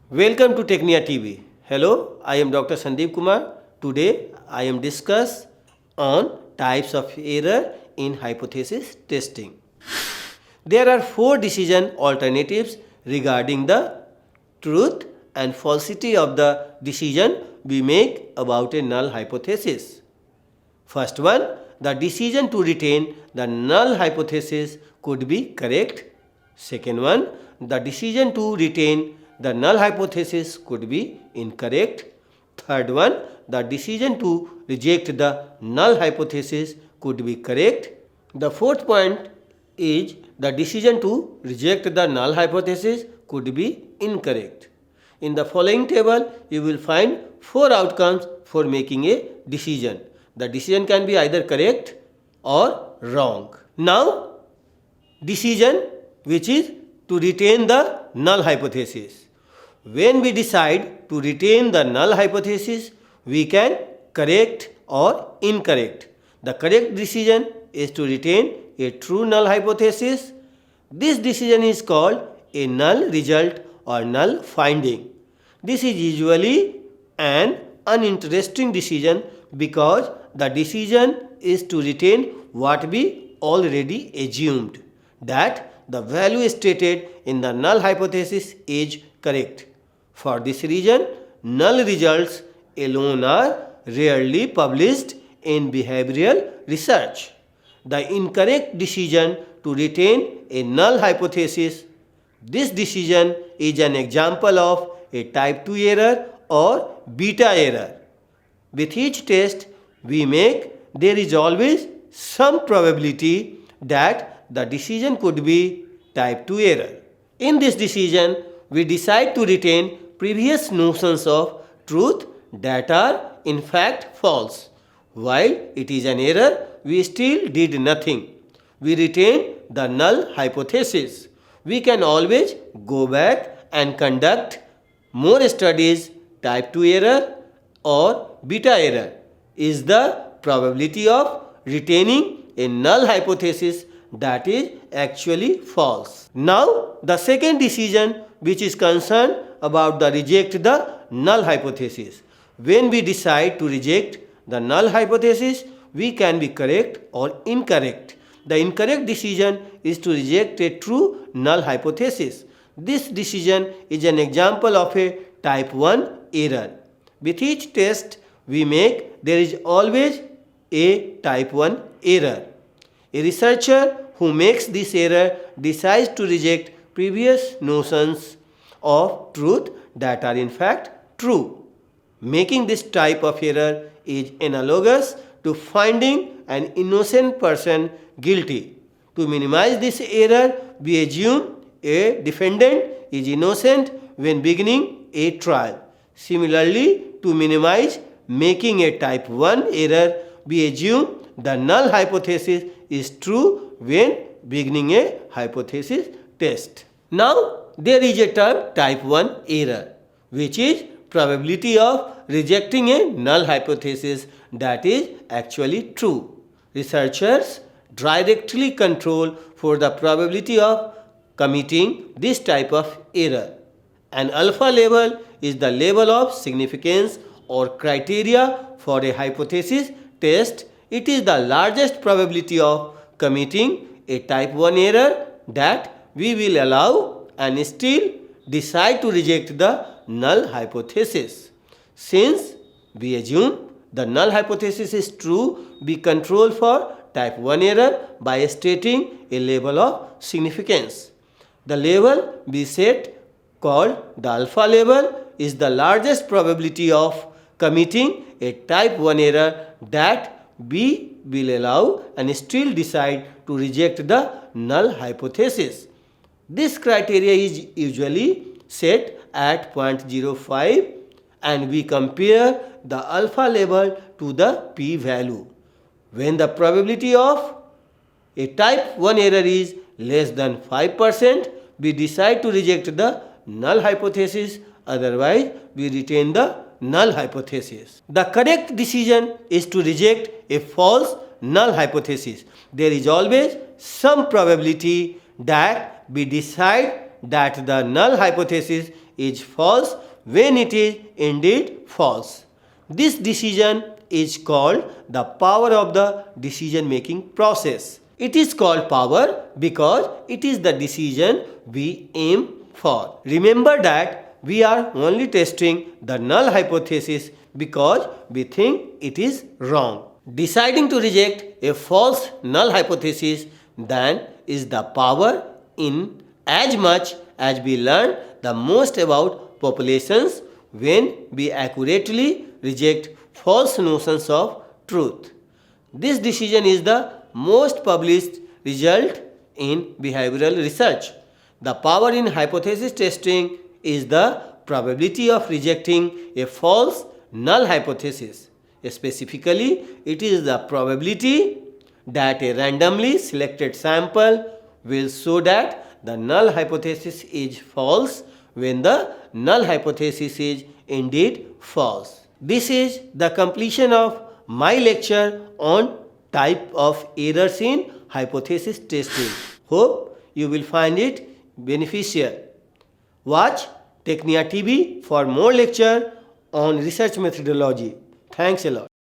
Welcome to Technia TV. Hello, I am Dr. Sandeep Kumar. Today I am discuss on types of error in hypothesis testing. There are four decision alternatives regarding the truth and falsity of the decision we make about a null hypothesis. First one, the decision to retain the null hypothesis could be correct. Second one, the decision to retain the null hypothesis could be incorrect. Third one, the decision to reject the null hypothesis could be correct. The fourth point is the decision to reject the null hypothesis could be incorrect. In the following table, you will find four outcomes for making a decision. The decision can be either correct or wrong. Now, decision which is to retain the null hypothesis. When we decide to retain the null hypothesis, we can correct or incorrect. The correct decision is to retain a true null hypothesis. This decision is called a null result or null finding. This is usually an uninteresting decision because the decision is to retain what we already assumed, that the value stated in the null hypothesis is correct. For this reason, null results alone are rarely published in behavioral research. The incorrect decision to retain a null hypothesis. This decision is an example of a type 2 error or beta error. With each test we make, there is always some probability that the decision could be type 2 error. In this decision, we decide to retain previous notions of truth that are in fact false. While it is an error, we still did nothing. We retain the null hypothesis. We can always go back and conduct more studies. Type 2 error or beta error is the probability of retaining a null hypothesis that is actually false. Now, the second decision which is concerned about the reject the null hypothesis. When we decide to reject the null hypothesis, we can be correct or incorrect. The incorrect decision is to reject a true null hypothesis. This decision is an example of a type 1 error. With each test we make, there is always a type 1 error. A researcher who makes this error decides to reject previous notions of truth that are in fact true. Making this type of error is analogous to finding an innocent person guilty. To minimize this error, we assume a defendant is innocent when beginning a trial. Similarly, to minimize making a type 1 error, we assume the null hypothesis is true when beginning a hypothesis test. Now, there is a term type 1 error, which is probability of rejecting a null hypothesis that is actually true. Researchers directly control for the probability of committing this type of error. An alpha level is the level of significance or criteria for a hypothesis test. It is the largest probability of committing a type 1 error that we will allow and still decide to reject the null hypothesis. Since we assume the null hypothesis is true, we control for type 1 error by stating a level of significance. The level we set, called the alpha level, is the largest probability of committing a type 1 error that we will allow and still decide to reject the null hypothesis. This criteria is usually set at 0.05 and we compare the alpha level to the p-value. When the probability of a type 1 error is less than 5%, we decide to reject the null hypothesis, otherwise we retain the null hypothesis. The correct decision is to reject a false null hypothesis. There is always some probability that we decide that the null hypothesis is false when it is indeed false. This decision is called the power of the decision making process. It is called power because it is the decision we aim for. Remember that we are only testing the null hypothesis because we think it is wrong. Deciding to reject a false null hypothesis then is the power in as much as we learn the most about populations when we accurately reject false notions of truth. This decision is the most published result in behavioral research. The power in hypothesis testing is the probability of rejecting a false null hypothesis. Specifically, it is the probability that a randomly selected sample will show that the null hypothesis is false when the null hypothesis is indeed false. This is the completion of my lecture on type of errors in hypothesis testing. Hope you will find it beneficial. Watch Technia TV for more lecture on research methodology. Thanks a lot.